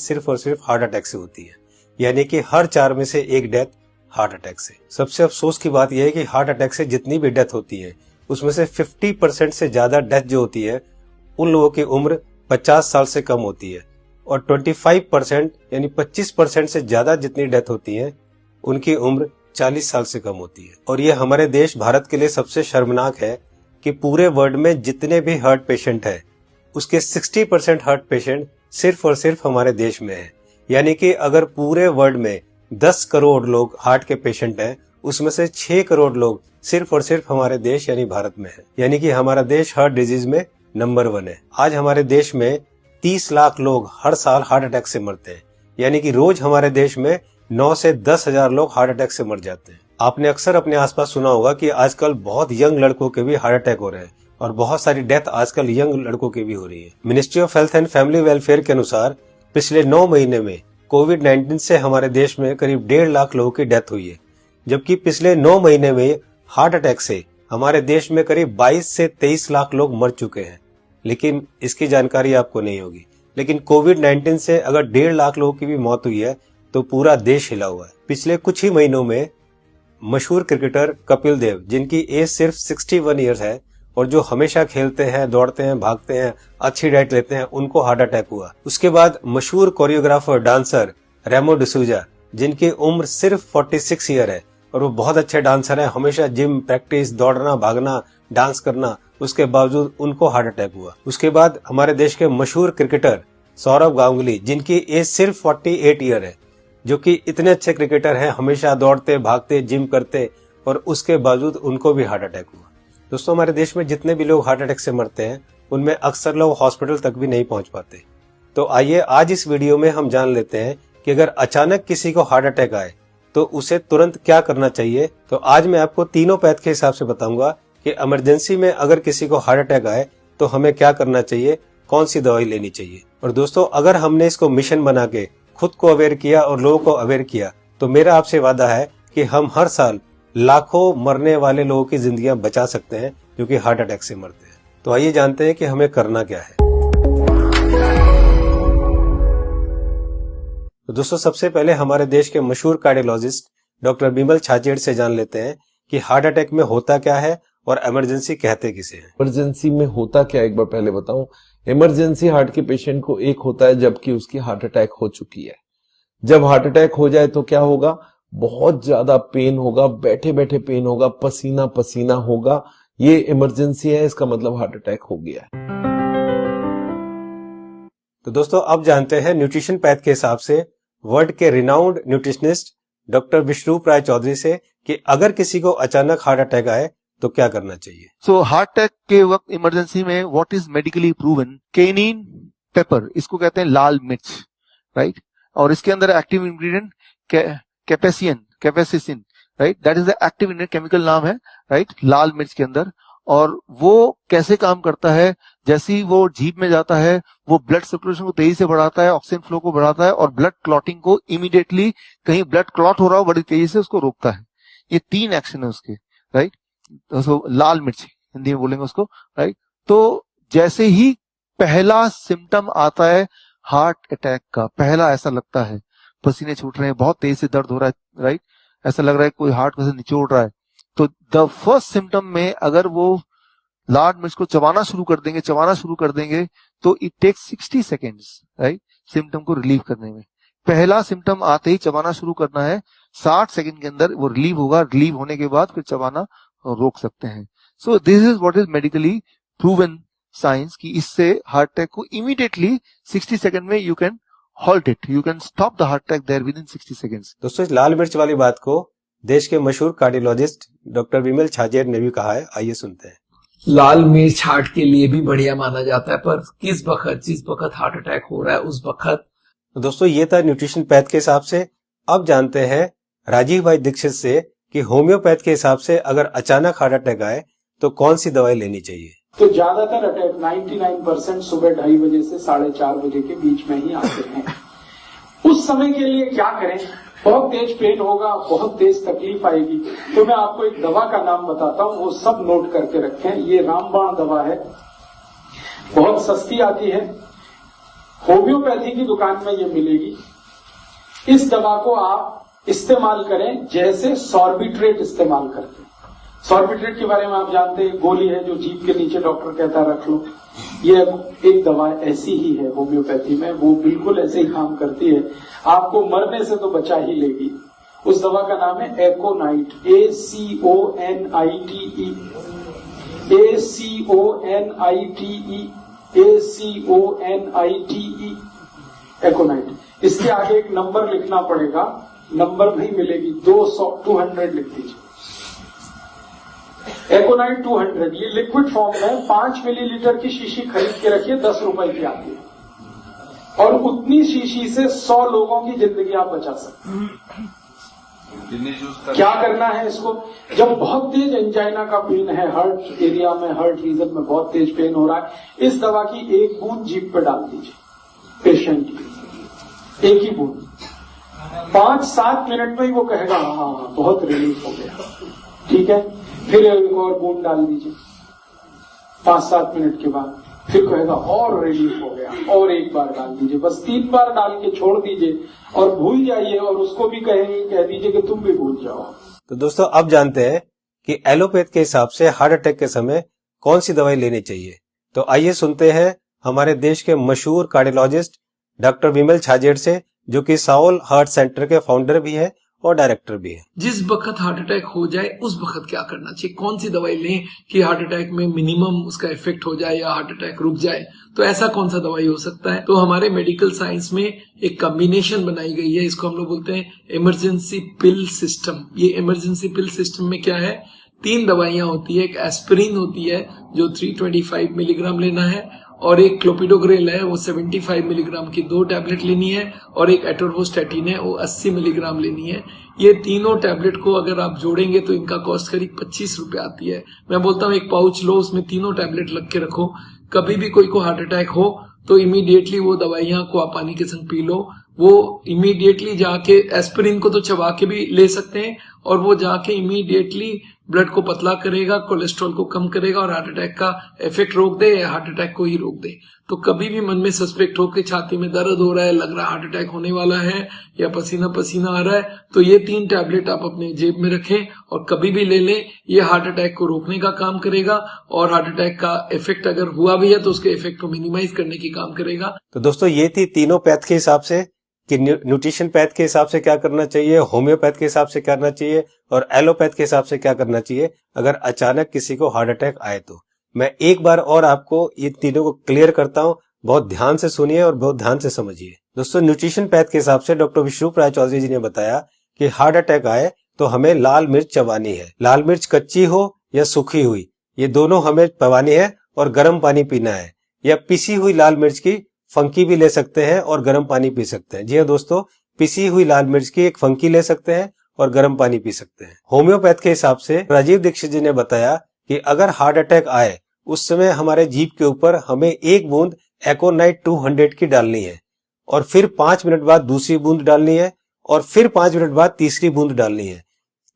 सिर्फ और सिर्फ हार्ट अटैक से होती है, यानी कि हर 4 में से 1 डेथ हार्ट अटैक से। सबसे अफसोस की बात यह है कि हार्ट अटैक से जितनी भी डेथ होती है उसमें से 50% से ज्यादा डेथ जो होती है उन लोगों की उम्र 50 साल से कम होती है, और 25% यानी 25% से ज्यादा जितनी डेथ होती है उनकी उम्र 40 साल से कम होती है। और ये हमारे देश भारत के लिए सबसे शर्मनाक है कि पूरे वर्ल्ड में जितने भी हार्ट पेशेंट है उसके 60% हार्ट पेशेंट सिर्फ और सिर्फ हमारे देश में है। यानी कि अगर पूरे वर्ल्ड में 10 करोड़ लोग हार्ट के पेशेंट हैं उसमें से 6 करोड़ लोग सिर्फ और सिर्फ हमारे देश यानी भारत में है। यानी कि हमारा देश हार्ट डिजीज में नंबर 1 है। आज हमारे देश में 30 लाख लोग हर साल हार्ट अटैक से मरते हैं, यानी कि रोज हमारे देश में 9 से 10 हजार लोग हार्ट अटैक से मर जाते हैं। आपने अक्सर अपने आसपास सुना होगा कि आजकल बहुत यंग लड़कों के भी हार्ट अटैक हो रहे हैं और बहुत सारी डेथ आजकल यंग लड़कों की भी हो रही है। Ministry of health and family welfare के अनुसार पिछले 9 महीने में कोविड-19 से हमारे देश में करीब 1.5 लाख लोगों की डेथ हुई है, जबकि पिछले 9 महीने में हार्ट अटैक से हमारे देश में करीब 22 से 23 लाख लोग मर चुके हैं। लेकिन इसकी जानकारी आपको नहीं होगी, लेकिन कोविड-19 से अगर 1.5 लाख लोगों की भी मौत हुई है तो पूरा देश हिला हुआ है। पिछले कुछ ही महीनों में मशहूर क्रिकेटर कपिल देव, जिनकी एज सिर्फ 61 ईयर्स है और जो हमेशा खेलते हैं, दौड़ते हैं, भागते हैं, अच्छी डाइट लेते हैं, उनको हार्ट अटैक हुआ। उसके बाद मशहूर कोरियोग्राफर डांसर रेमो डिसूजा, जिनकी उम्र सिर्फ 46 ईयर है और वो बहुत अच्छे डांसर हैं, हमेशा जिम, प्रैक्टिस, दौड़ना, भागना, डांस करना, उसके बावजूद उनको हार्ट अटैक हुआ। उसके बाद हमारे देश के मशहूर क्रिकेटर सौरव गांगुली, जिनकी एज सिर्फ 48 ईयर है, जो कि इतने अच्छे क्रिकेटर हैं, हमेशा दौड़ते, भागते, जिम करते, और उसके बावजूद उनको भी हार्ट अटैक हुआ। दोस्तों, हमारे देश में जितने भी लोग हार्ट अटैक से मरते हैं उनमें अक्सर लोग हॉस्पिटल तक भी नहीं पहुंच पाते। तो आइए आज इस वीडियो में हम जान लेते हैं कि अगर अचानक किसी को हार्ट अटैक आए तो उसे तुरंत क्या करना चाहिए। तो आज मैं आपको तीनों पैथ के हिसाब से बताऊंगा कि इमरजेंसी में अगर किसी को हार्ट अटैक आए तो हमें क्या करना चाहिए, कौन सी दवाई लेनी चाहिए। और दोस्तों, अगर हमने इसको मिशन बना के खुद को अवेयर किया और लोगों को अवेयर किया तो मेरा आपसे वादा है कि हम हर साल लाखों मरने वाले लोगों की जिंदगियां बचा सकते हैं जो कि हार्ट अटैक से मरते हैं। तो आइए जानते हैं कि हमें करना क्या है। तो दोस्तों, सबसे पहले हमारे देश के मशहूर कार्डियोलॉजिस्ट डॉक्टर बिमल छाजेड़ से जान लेते हैं कि हार्ट अटैक में होता क्या है और इमरजेंसी कहते किसे हैं। इमरजेंसी में होता क्या, एक बार पहले बताऊं। इमरजेंसी हार्ट के पेशेंट को एक होता है जबकि उसकी हार्ट अटैक हो चुकी है। जब हार्ट अटैक हो जाए तो क्या होगा, बहुत ज्यादा पेन होगा, बैठे बैठे पेन होगा, पसीना पसीना होगा, ये इमरजेंसी है, इसका मतलब हार्ट अटैक हो गया है। तो दोस्तों, अब जानते हैं न्यूट्रिशन पैथ के हिसाब से वर्ल्ड के रिनाउंड न्यूट्रिशनिस्ट डॉक्टर विश्वरूप राय चौधरी से कि अगर किसी को अचानक हार्ट अटैक आए तो क्या करना चाहिए। सो हार्ट अटैक के वक्त इमरजेंसी में what is medically proven, cayenne pepper, इसको कहते हैं लाल मिर्च, राइट, और इसके अंदर active ingredient capsaicin, right, that is the active ingredient, chemical नाम है, राइट, लाल मिर्च के अंदर। और वो कैसे काम करता है, जैसे ही वो जीभ में जाता है वो ब्लड सर्कुलेशन को तेजी से बढ़ाता है, ऑक्सीजन फ्लो को बढ़ाता है और ब्लड क्लॉटिंग को इमीडिएटली, कहीं ब्लड क्लॉट हो रहा हो बड़ी तेजी से उसको रोकता है। ये 3 एक्शन है उसके, राइट। तो लाल मिर्च हिंदी में बोलेंगे उसको, राइट। तो जैसे ही पहला सिम्टम आता है हार्ट अटैक का, पहला ऐसा लगता है पसीने छूट रहे हैं, बहुत तेज से दर्द हो रहा है, राइट, ऐसा लग रहा है कोई हार्ट में से निचोड़ रहा है, तो द फर्स्ट सिम्टम में अगर वो लाल मिर्च को चबाना शुरू कर देंगे तो it takes 60 seconds, right, symptom को रिलीव करने में। पहला सिम्टम आते ही चबाना शुरू करना है, 60 सेकेंड के अंदर वो रिलीव होगा, रिलीव होने के बाद फिर चबाना रोक सकते हैं। So this is what is medically proven science कि इससे हार्ट अटैक को इमीडिएटली 60 सेकेंड में you can halt it, you can stop the heart attack there within 60 seconds. दोस्तों, इस लाल मिर्च वाली बात को देश के मशहूर कार्डियोलॉजिस्ट डॉक्टर बिमल छाजेड़ ने भी कहा है, आइए सुनते हैं। लाल मिर्च हार्ट के लिए भी बढ़िया माना जाता है, पर जिस वक्त हार्ट अटैक हो रहा है उस वक्त। दोस्तों, ये था न्यूट्रिशन पैथ के हिसाब से। अब जानते हैं राजीव भाई दीक्षित से कि होम्योपैथ के हिसाब से अगर अचानक हार्ट अटैक आए तो कौन सी दवाई लेनी चाहिए। तो ज्यादातर अटैक 99% सुबह 2:30 बजे से 4:30 बजे के बीच में ही आते हैं। उस समय के लिए क्या करें, बहुत तेज पेन होगा, बहुत तेज तकलीफ आएगी, तो मैं आपको एक दवा का नाम बताता हूं, वो सब नोट करके रखें। ये रामबाण दवा है, बहुत सस्ती आती है होम्योपैथी की दुकान में ये मिलेगी। इस दवा को आप इस्तेमाल करें जैसे सॉर्बिट्रेट इस्तेमाल करते हैं। सॉर्बिट्रेट के बारे में आप जानते हैं, गोली है जो जीभ के नीचे डॉक्टर कहता है रख लो। ये एक दवा ऐसी ही है होम्योपैथी में, वो बिल्कुल ऐसे ही काम करती है, आपको मरने से तो बचा ही लेगी। उस दवा का नाम है एकोनाइट, ACONITE, ACONITE, एकोनाइट। इसके आगे एक नंबर लिखना पड़ेगा, नंबर भी मिलेगी 200 लिख दीजिए। एकोनाइट 200 ये लिक्विड फॉर्म में 5 मिलीलीटर की शीशी खरीद के रखिए, 10 रुपए की आती है, और उतनी शीशी से 100 लोगों की जिंदगी आप बचा सकते हैं। क्या करना है इसको? जब बहुत तेज एंजाइना का पेन है, हार्ट एरिया में, हार्ट रीजन में बहुत तेज पेन हो रहा है, इस दवा की एक बूंद जीभ पे डाल दीजिए पेशेंट की, एक ही बूंद। 5-7 मिनट में ही वो कहेगा हाँ बहुत रिलीफ हो गया, ठीक है। फिर एक और बूंद डाल दीजिए 5-7 मिनट के बाद, फिर कहेगा और रिलीफ हो गया, और एक बार डाल दीजिए। बस 3 बार डाल के छोड़ दीजिए और भूल जाइए, और उसको भी कह दीजिए कि तुम भी भूल जाओ। तो दोस्तों अब जानते हैं कि एलोपैथ के हिसाब से हार्ट अटैक के समय कौन सी दवाई लेनी चाहिए। तो आइए सुनते हैं हमारे देश के मशहूर कार्डियोलॉजिस्ट डॉक्टर विमल छाजेड़ से, जो कि साउल हार्ट सेंटर के फाउंडर भी है और डायरेक्टर भी है। जिस वक्त हार्ट अटैक हो जाए उस वक्त क्या करना चाहिए, कौन सी दवाई लें कि हार्ट अटैक में मिनिमम उसका इफेक्ट हो जाए या हार्ट अटैक रुक जाए, तो ऐसा कौन सा दवाई हो सकता है। तो हमारे मेडिकल साइंस में एक कॉम्बिनेशन बनाई गई है, इसको हम लोग बोलते हैं इमरजेंसी पिल सिस्टम। ये इमरजेंसी पिल सिस्टम में क्या है, 3 दवाइयां होती है। एक एस्पिरिन होती है जो 325 मिलीग्राम लेना है, और एक क्लोपिडोग्रेल है वो 75 मिलीग्राम की 2 टैबलेट लेनी है, और एक एटोरवोस्टैटिन है वो 80 मिलीग्राम लेनी है। ये तीनों टैबलेट को अगर आप जोड़ेंगे तो इनका कॉस्ट करीब 25 रुपए आती है। मैं बोलता हूँ एक पाउच लो, उसमें तीनों टैबलेट लग के रखो, कभी भी कोई को हार्ट अटैक हो तो इमीडिएटली वो दवाइयां को आप पानी के संग पी लो। वो इमीडिएटली जाके एस्पिरिन को तो चबा के भी ले सकते हैं, और वो जाके इमीडिएटली ब्लड को पतला करेगा, कोलेस्ट्रॉल को कम करेगा, और हार्ट अटैक का इफेक्ट रोक दे या हार्ट अटैक को ही रोक दे। तो कभी भी मन में सस्पेक्ट हो कि छाती में दर्द हो रहा है, लग रहा है हार्ट अटैक होने वाला है, या पसीना पसीना आ रहा है, तो ये 3 टैबलेट आप अपने जेब में रखें और कभी भी ले लें। ये हार्ट अटैक को रोकने का काम करेगा, और हार्ट अटैक का इफेक्ट अगर हुआ भी है तो उसके इफेक्ट को मिनिमाइज करने की काम करेगा। तो दोस्तों ये थी तीनों पैथ के हिसाब से कि न्यूट्रिशन पैथ के हिसाब से क्या करना चाहिए, होम्योपैथ के हिसाब से क्या करना चाहिए, और एलोपैथ के हिसाब से क्या करना चाहिए अगर अचानक किसी को हार्ट अटैक आए। तो मैं एक बार और आपको ये तीनों को क्लियर करता हूं, बहुत ध्यान से सुनिए और बहुत ध्यान से समझिए। दोस्तों न्यूट्रिशन पैथ के हिसाब से डॉक्टर विश्वरूप राय चौधरी जी ने बताया कि हार्ट अटैक आए तो हमें लाल मिर्च चबानी है। लाल मिर्च कच्ची हो या सूखी हुई, ये दोनों हमें चबानी है, और गर्म पानी पीना है। या पिसी हुई लाल मिर्च की फंकी भी ले सकते हैं और गर्म पानी पी सकते हैं। जी हाँ दोस्तों, पिसी हुई लाल मिर्च की एक फंकी ले सकते हैं और गर्म पानी पी सकते हैं। होम्योपैथ के हिसाब से राजीव दीक्षित जी ने बताया कि अगर हार्ट अटैक आए उस समय हमारे जीभ के ऊपर हमें 1 बूंद एकोनाइट 200 की डालनी है, और फिर 5 मिनट बाद दूसरी बूंद डालनी है, और फिर 5 मिनट बाद तीसरी बूंद डालनी है।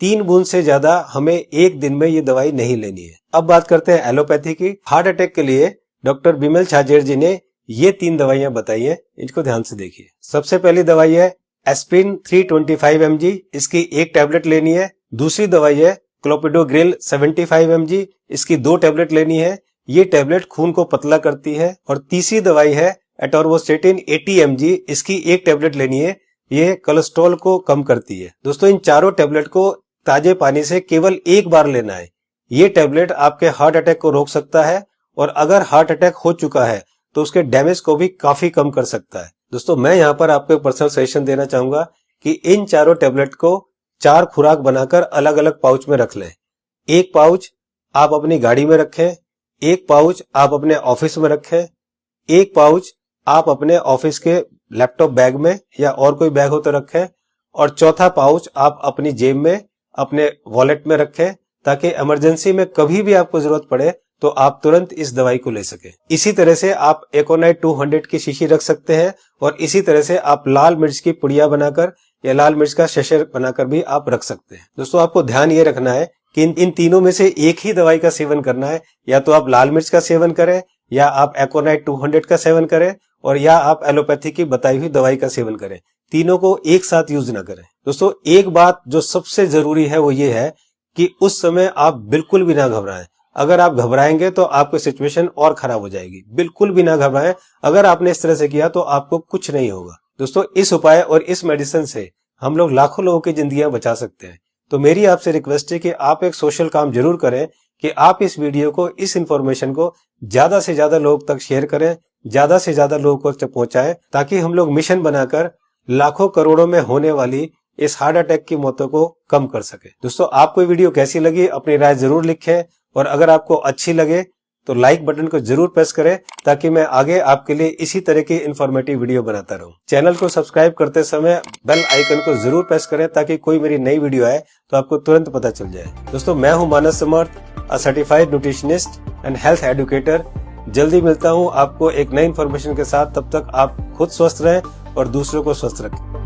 3 बूंद से ज्यादा हमें एक दिन में ये दवाई नहीं लेनी है। अब बात करते हैं एलोपैथी की। हार्ट अटैक के लिए डॉक्टर विमल छाजेड़ जी ने ये 3 दवाइयां बताई है, इनको ध्यान से देखिए। सबसे पहली दवाई है एस्पिरिन 325 mg, इसकी 1 टैबलेट लेनी है। दूसरी दवाई है क्लोपिडोग्रेल 75 mg, इसकी 2 टैबलेट लेनी है। ये टैबलेट खून को पतला करती है। और तीसरी दवाई है एटोरवोस्टैटिन 80 mg, इसकी 1 टैबलेट लेनी है। ये कोलेस्ट्रॉल को कम करती है। दोस्तों इन चारों टैबलेट को ताजे पानी से केवल 1 बार लेना है। ये टैबलेट आपके हार्ट अटैक को रोक सकता है, और अगर हार्ट अटैक हो चुका है तो उसके डैमेज को भी काफी कम कर सकता है। दोस्तों मैं यहाँ पर आपको एक पर्सनल सजेशन देना चाहूंगा कि इन चारों टैबलेट को 4 खुराक बनाकर अलग अलग पाउच में रख लें। 1 पाउच आप अपनी गाड़ी में रखें, 1 पाउच आप अपने ऑफिस में रखें, 1 पाउच आप अपने ऑफिस के लैपटॉप बैग में या और कोई बैग हो तो रखें, और चौथा पाउच आप अपनी जेब में अपने वॉलेट में रखें, ताकि इमरजेंसी में कभी भी आपको जरूरत पड़े तो आप तुरंत इस दवाई को ले सके। इसी तरह से आप एकोनाइट 200 की शीशी रख सकते हैं, और इसी तरह से आप लाल मिर्च की पुड़िया बनाकर या लाल मिर्च का शशर बनाकर भी आप रख सकते हैं। दोस्तों आपको ध्यान ये रखना है कि इन तीनों में से एक ही दवाई का सेवन करना है। या तो आप लाल मिर्च का सेवन करें, या आप एकोनाइट 200 का सेवन करें, और या आप एलोपैथी की बताई हुई दवाई का सेवन करें। तीनों को एक साथ यूज ना करें। दोस्तों, एक बात जो सबसे जरूरी है वो ये है कि उस समय आप बिल्कुल भी ना घबराएं। अगर आप घबराएंगे तो आपकी सिचुएशन और खराब हो जाएगी। बिल्कुल भी ना घबराएं। अगर आपने इस तरह से किया तो आपको कुछ नहीं होगा। दोस्तों, इस उपाय और इस मेडिसिन से हम लोग लाखों लोगों की जिंदगियां बचा सकते हैं। तो मेरी आपसे रिक्वेस्ट है कि आप एक सोशल काम जरूर करें कि आप इस वीडियो को, इस इंफॉर्मेशन को ज्यादा से ज्यादा लोग तक शेयर करें, ज्यादा से ज्यादा लोगों तक पहुंचाएं, ताकि हम लोग मिशन बनाकर लाखों करोड़ों में होने वाली इस हार्ट अटैक की मौतों को कम कर सके। दोस्तों, आपको ये वीडियो कैसी लगी अपनी राय जरूर लिखें, और अगर आपको अच्छी लगे तो लाइक बटन को जरूर प्रेस करें, ताकि मैं आगे आपके लिए इसी तरह की इंफॉर्मेटिव वीडियो बनाता रहूं। चैनल को सब्सक्राइब करते समय बेल आइकन को जरूर प्रेस करें, ताकि कोई मेरी नई वीडियो आए तो आपको तुरंत पता चल जाए। दोस्तों, मैं हूं Manas Samarth, a certified nutritionist and health educator. जल्दी मिलता हूं आपको एक नई इंफॉर्मेशन के साथ। तब तक आप खुद स्वस्थ रहें और दूसरों को स्वस्थ रखें।